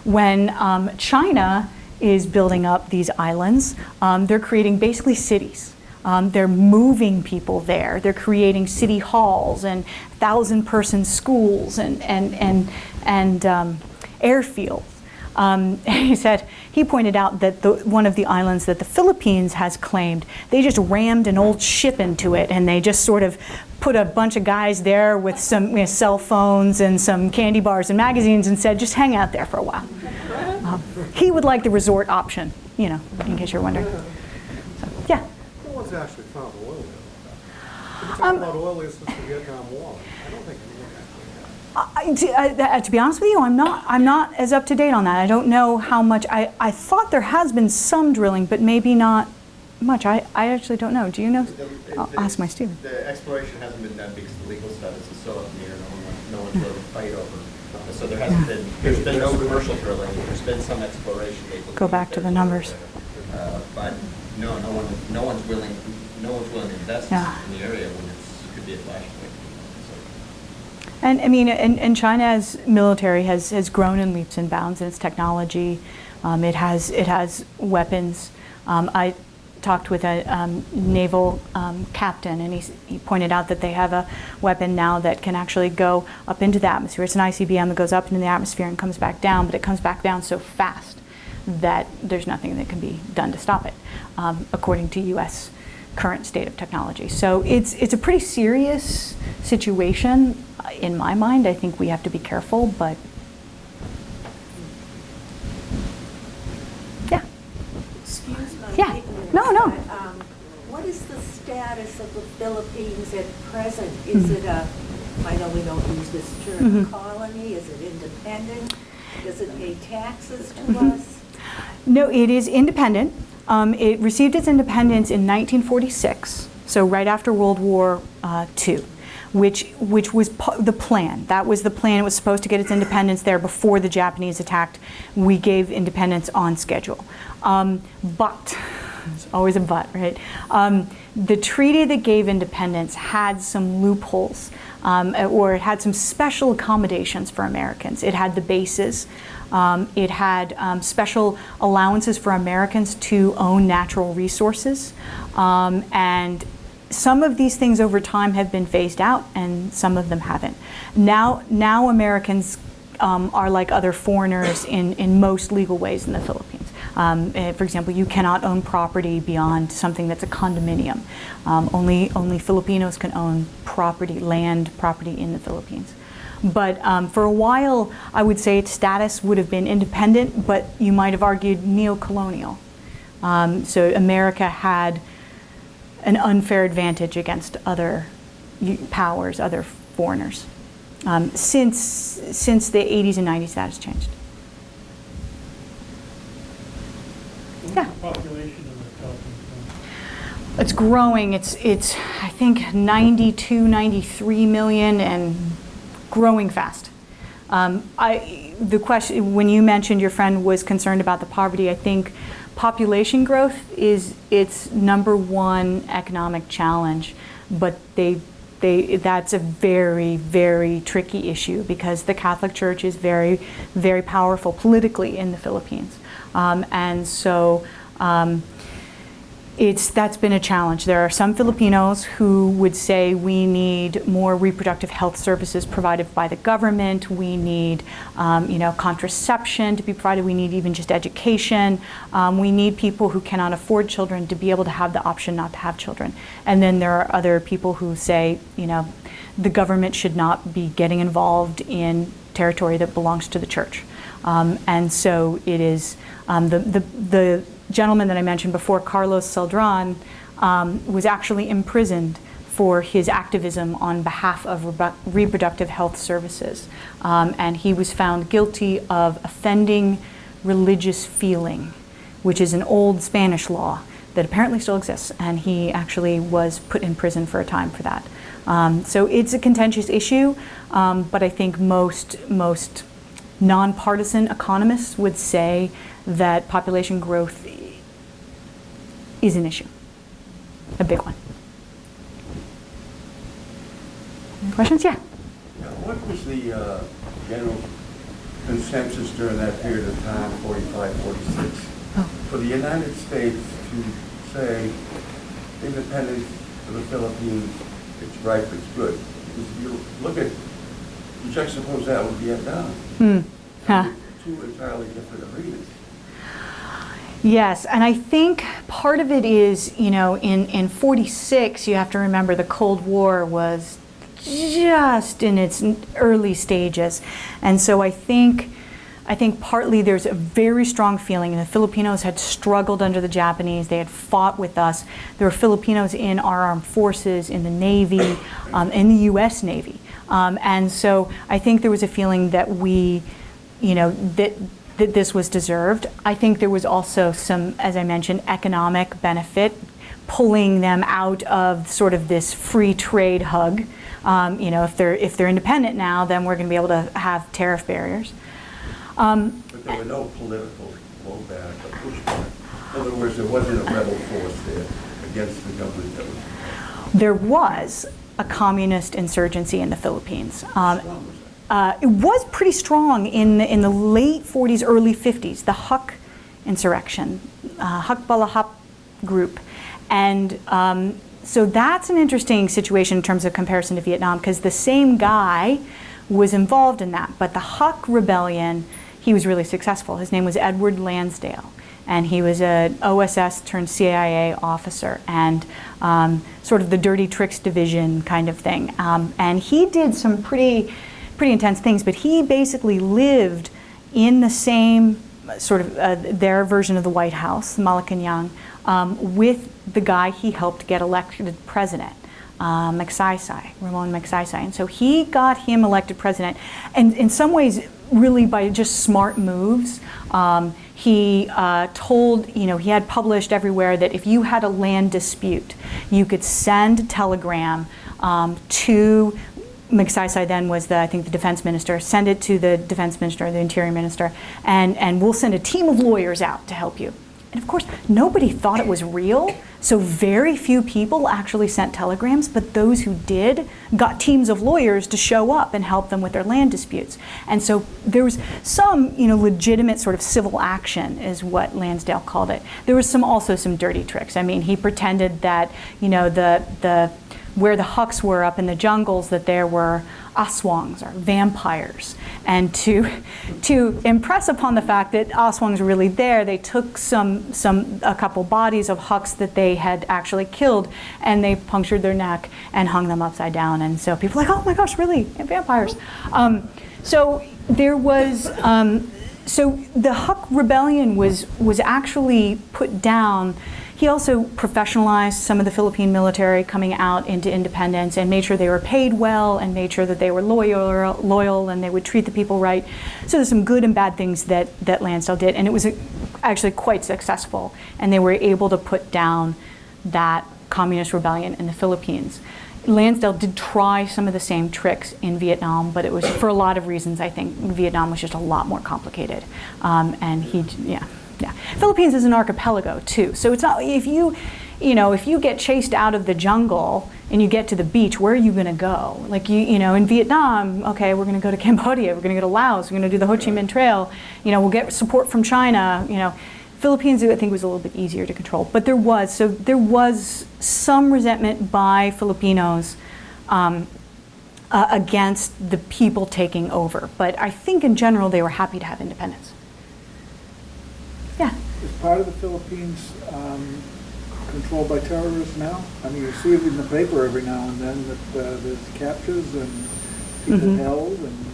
When China is building up these islands, they're creating basically cities. They're moving people there. They're creating city halls and 1,000-person schools and airfields. He pointed out that one of the islands that the Philippines has claimed, they just rammed an old ship into it, and they just sort of put a bunch of guys there with some cell phones and some candy bars and magazines and said, just hang out there for a while. He would like the resort option, in case you're wondering. So, yeah. No one's actually found oil there. If you talk about oil since the Vietnam War, I don't think anyone actually has. To be honest with you, I'm not as up to date on that. I don't know how much. I thought there has been some drilling, but maybe not much. I actually don't know. Do you know? I'll ask my student. The exploration hasn't been done because the legal status is still up in the air. No one's willing to fight over. So there's been no commercial drilling. There's been some exploration. Go back to the numbers. But no one's willing to invest in the area when it could be a flashpoint. And I mean, and China's military has grown in leaps and bounds in its technology. It has weapons. I talked with a naval captain, and he pointed out that they have a weapon now that can actually go up into the atmosphere. It's an ICBM that goes up into the atmosphere and comes back down, but it comes back down so fast that there's nothing that can be done to stop it, according to U.S. current state of technology. So it's a pretty serious situation in my mind. I think we have to be careful, but yeah. Excuse my Yeah. ignorance, No. but, what is the status of the Philippines at present? Is it I know we don't use this term, colony? Is it independent? Does it pay taxes to us? No, it is independent. It received its independence in 1946, so right after World War II, which was the plan. That was the plan. It was supposed to get its independence there before the Japanese attacked. We gave independence on schedule. But, there's always a but, right? The treaty that gave independence had some loopholes, or it had some special accommodations for Americans. It had the bases. It had special allowances for Americans to own natural resources. And some of these things over time have been phased out, and some of them haven't. Now Americans are like other foreigners in most legal ways in the Philippines. For example, you cannot own property beyond something that's a condominium. Only Filipinos can own land property in the Philippines. But for a while, I would say its status would have been independent, but you might have argued neo-colonial. So America had an unfair advantage against other powers, other foreigners. Since the 80s and 90s, that has changed. Yeah. Population of the Falcon. It's growing. It's I think 92, 93 million and growing fast. The question, when you mentioned your friend was concerned about the poverty, I think population growth is its number one economic challenge, but that's a very, very tricky issue because the Catholic Church is very, very powerful politically in the Philippines. And so that's been a challenge. There are some Filipinos who would say we need more reproductive health services provided by the government. We need, contraception to be provided. We need even just education. We need people who cannot afford children to be able to have the option not to have children. And then there are other people who say, the government should not be getting involved in territory that belongs to the church. And so it is the gentleman that I mentioned before, Carlos Celdran, was actually imprisoned for his activism on behalf of reproductive health services. And he was found guilty of offending religious feeling, which is an old Spanish law that apparently still exists. And he actually was put in prison for a time for that. So it's a contentious issue, but I think most nonpartisan economists would say that population growth is an issue, a big one. Any questions? Yeah. What was the general consensus during that period of time, 45, 46, for the United States to say independence for the Philippines, it's right, it's good? Because if you look at, you juxtapose that with Vietnam, two entirely different arenas. Yes, and I think part of it is, in 46, you have to remember the Cold War was just in its early stages. And so I think partly there's a very strong feeling, and the Filipinos had struggled under the Japanese, they had fought with us. There were Filipinos in our armed forces, in the Navy, in the US Navy. And so I think there was a feeling that that this was deserved. I think there was also some, as I mentioned, economic benefit, pulling them out of sort of this free trade hug. If they're independent now, then we're going to be able to have tariff barriers. But there were no political blowback or pushback. In other words, there wasn't a rebel force there against the government that was... There was a communist insurgency in the Philippines. How strong was that? It was pretty strong in the late 40s, early 50s, the Huk insurrection, Huk Balahap group. And so that's an interesting situation in terms of comparison to Vietnam, because the same guy was involved in that. But the Huk rebellion, he was really successful. His name was Edward Lansdale. And he was an OSS turned CIA officer and sort of the dirty tricks division kind of thing. And he did some pretty intense things, but he basically lived in the same sort of their version of the White House, Malacanang, with the guy he helped get elected president, Ramon Magsaysay. And so he got him elected president, and in some ways really by just smart moves. He told, he had published everywhere that if you had a land dispute, you could send a telegram to Magsaysay, then was I think the defense minister, send it to the defense minister, the interior minister, and we'll send a team of lawyers out to help you. And of course, nobody thought it was real, so very few people actually sent telegrams, but those who did got teams of lawyers to show up and help them with their land disputes. And so there was some, legitimate sort of civil action is what Lansdale called it. There was also some dirty tricks. I mean, he pretended that, where the Huks were up in the jungles, that there were aswangs, or vampires. And to impress upon the fact that aswangs were really there, they took a couple bodies of Huks that they had actually killed, and they punctured their neck and hung them upside down. And so people were like, oh my gosh, really, vampires. So there was, so the Huk rebellion was actually put down. He also professionalized some of the Philippine military coming out into independence and made sure they were paid well and made sure that they were loyal and they would treat the people right. So there's some good and bad things that Lansdale did, and it was actually quite successful, and they were able to put down that communist rebellion in the Philippines. Lansdale did try some of the same tricks in Vietnam, but it was for a lot of reasons. I think Vietnam was just a lot more complicated, and yeah. Philippines is an archipelago too, so it's not, if you get chased out of the jungle and you get to the beach, where are you going to go? Like in Vietnam, okay, we're going to go to Cambodia, we're going to go to Laos, we're going to do the Ho Chi Minh Trail. We'll get support from China. Philippines, I think, was a little bit easier to control, but there was some resentment by Filipinos against the people taking over. But I think in general they were happy to have independence. Yeah. Is part of the Philippines controlled by terrorists now? I mean, you see it in the paper every now and then that there's captures and people held and...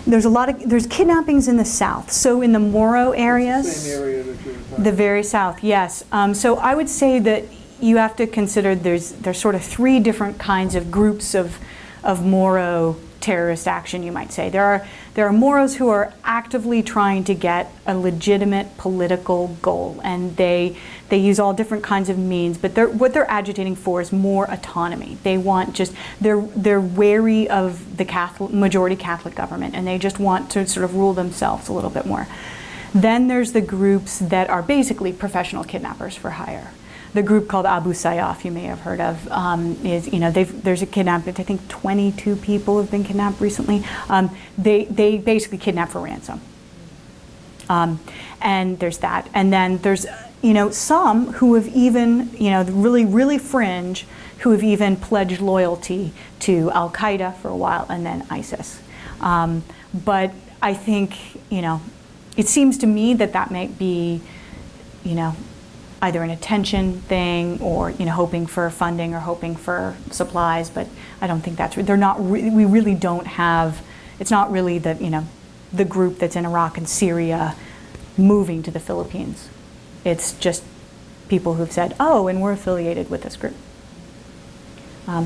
There's kidnappings in the south. So in the Moro areas, Same area that you were talking the very south, yes. So I would say that you have to consider there's sort of three different kinds of groups of Moro terrorist action, you might say. There are Moros who are actively trying to get a legitimate political goal, and they use all different kinds of means, but what they're agitating for is more autonomy. They want they're wary of the majority Catholic government, and they just want to sort of rule themselves a little bit more. Then there's the groups that are basically professional kidnappers for hire. The group called Abu Sayyaf, you may have heard of, there's a kidnapping. I think 22 people have been kidnapped recently. They basically kidnap for ransom. And there's that. And then there's some who have even really, really fringe, who have even pledged loyalty to Al Qaeda for a while and then ISIS. But I think it seems to me that might be either an attention thing or hoping for funding or hoping for supplies, but I don't think that's they're not we really don't have, it's not really the group that's in Iraq and Syria moving to the Philippines. It's just people who've said, oh, and we're affiliated with this group.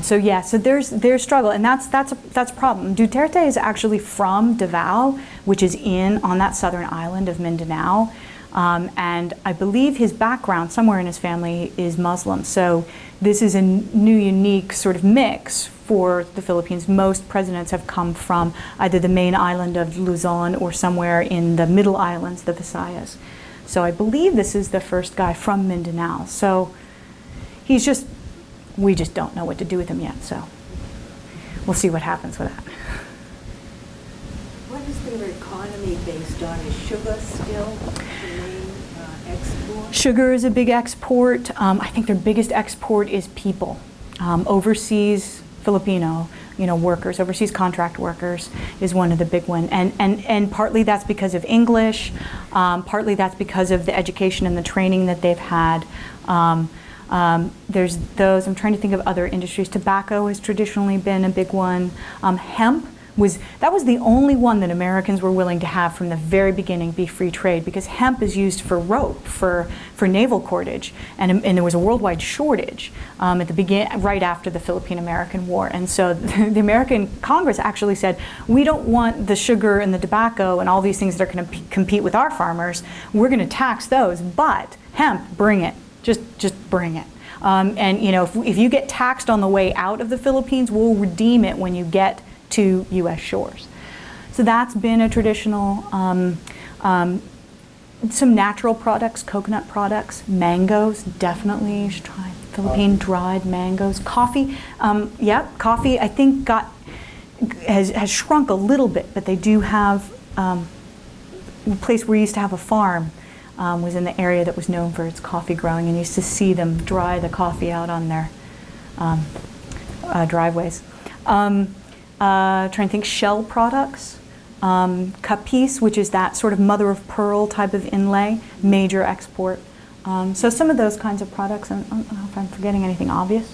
So there's struggle, and that's a problem. Duterte is actually from Davao, which is on that southern island of Mindanao. And I believe his background somewhere in his family is Muslim. So this is a new, unique sort of mix for the Philippines. Most presidents have come from either the main island of Luzon or somewhere in the middle islands, the Visayas. So I believe this is the first guy from Mindanao. So we just don't know what to do with him yet. So we'll see what happens with that. What is their economy based on? Is sugar still the main export? Sugar is a big export. I think their biggest export is people. Overseas Filipino, workers, overseas contract workers is one of the big ones. And partly that's because of English, partly that's because of the education and the training that they've had. There's those, I'm trying to think of other industries. Tobacco has traditionally been a big one. Hemp was the only one that Americans were willing to have from the very beginning be free trade, because hemp is used for rope, for naval cordage, and there was a worldwide shortage at the beginning, right after the Philippine-American War. And so the American Congress actually said, we don't want the sugar and the tobacco and all these things that are going to compete with our farmers. We're going to tax those, but hemp, bring it. Just bring it. And if you get taxed on the way out of the Philippines, we'll redeem it when you get to U.S. shores. So that's been a traditional, some natural products, coconut products, mangoes, definitely, you should try Philippine dried mangoes. Coffee, coffee I think has shrunk a little bit, but they do have, a place where we used to have a farm was in the area that was known for its coffee growing, and you used to see them dry the coffee out on their driveways. Trying to think, shell products, capiz, which is that sort of mother of pearl type of inlay, major export. So some of those kinds of products, I don't know if I'm forgetting anything obvious.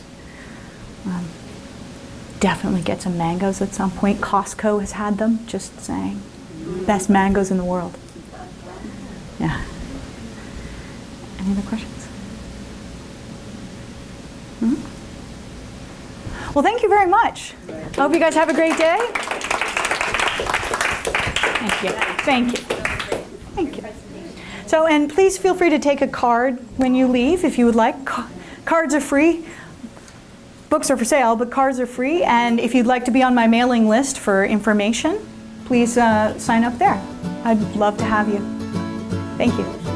Definitely get some mangoes at some point. Costco has had them, just saying. Best mangoes in the world. Yeah. Any other questions? Well, thank you very much. I hope you guys have a great day. Thank you. Thank you. Thank you. So, and please feel free to take a card when you leave if you would like. Cards are free. Books are for sale, but cards are free. And if you'd like to be on my mailing list for information, please sign up there. I'd love to have you. Thank you.